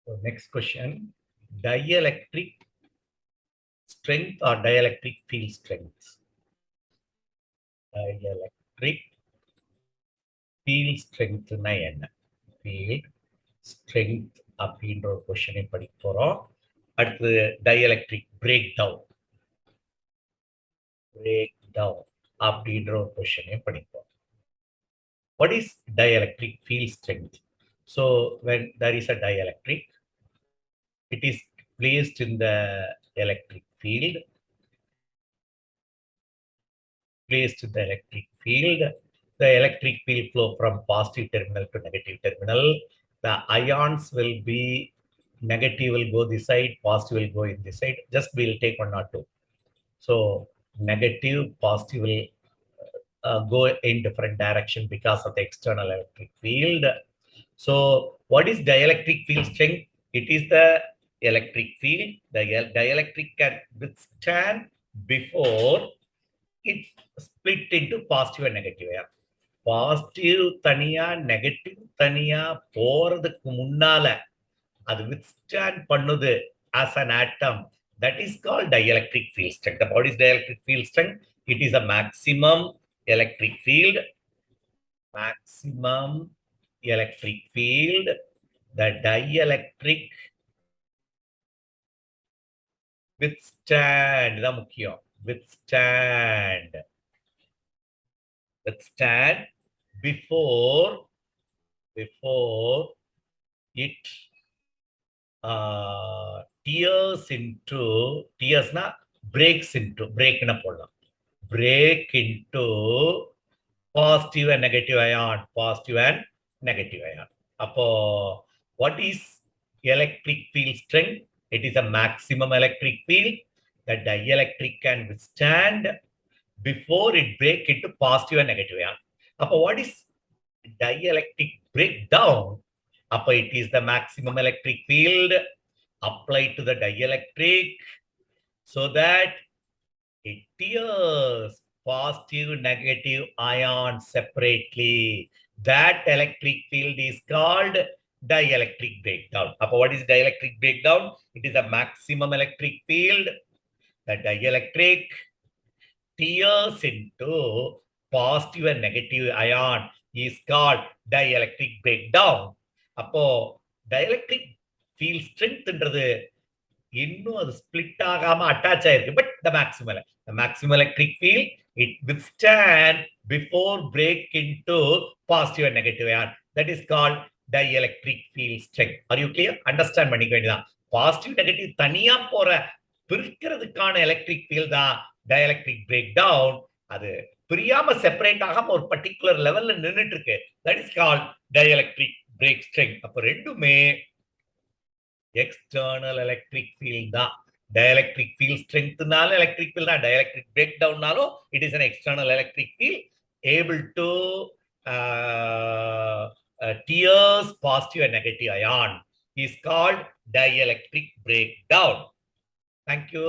So next question, dielectric strength or dielectric field strength? Dielectric field strength என்ன? Field strength அப்படின்ற ஒரு கொஸ்டினை படிக்க போறோம். அடுத்து dielectric breakdown அப்படின்ற ஒரு கொஸ்டினை படிப்போம். What is dielectric field strength? So when there is a dielectric, it is placed in the electric field. Placed in the electric field. The electric field flow from positive terminal to negative terminal. The ions will be negative will go this side, positive will go in this side. Just we'll take one or two. So negative, positive will go in different direction because of the external electric field. So what is dielectric field strength? It is the electric field. The dielectric can withstand before it split into positive and negative. Positive தனியா negative தனியா போறதுக்கு முன்னால அது withstand பண்ணுது as an atom. That is called dielectric field strength. What is dielectric field strength? It is a maximum electric field. Maximum electric field. The dielectric withstand தான் முக்கியம். Withstand before it tears into, tearsனா breaks into, breakna போடலாம், break into positive and negative ion, positive and negative ion. அப்போ what is electric field strength? It is a maximum electric field that dielectric can withstand before it break into positive and negative ion. அப்போ what is dielectric breakdown? அப்போ it is the maximum electric field applied to the dielectric so that it tears positive negative ions separately. That electric field is called dielectric breakdown. Appo what is dielectric breakdown? It is a maximum electric field. The dielectric tears into positive and negative ion is called dielectric breakdown. Appo dielectric field strength என்றது இன்னும் அது split ஆகாம attach ஆயிருக்கு. But the maximum electric field, it withstand before break into positive and negative ion. That is called dielectric field strength. Are you clear? Understand பண்ணிக்க வேண்டியதான். Positive negative தனியா போற பிரிக்கிறதுக்கான electric field தான் dielectric breakdown. அது பிரியாம separate ஆகாம ஒரு particular லெவல்ல நின்னுட்டு இருக்கு. That is called dielectric break strength. அப்ப ரெண்டுமே external electric field தான். Dielectric field strength நாலும் electric field தான், dielectric breakdown நாலும் it is an external electric field able to tears positive and negative ion is called dielectric breakdown. Thank you.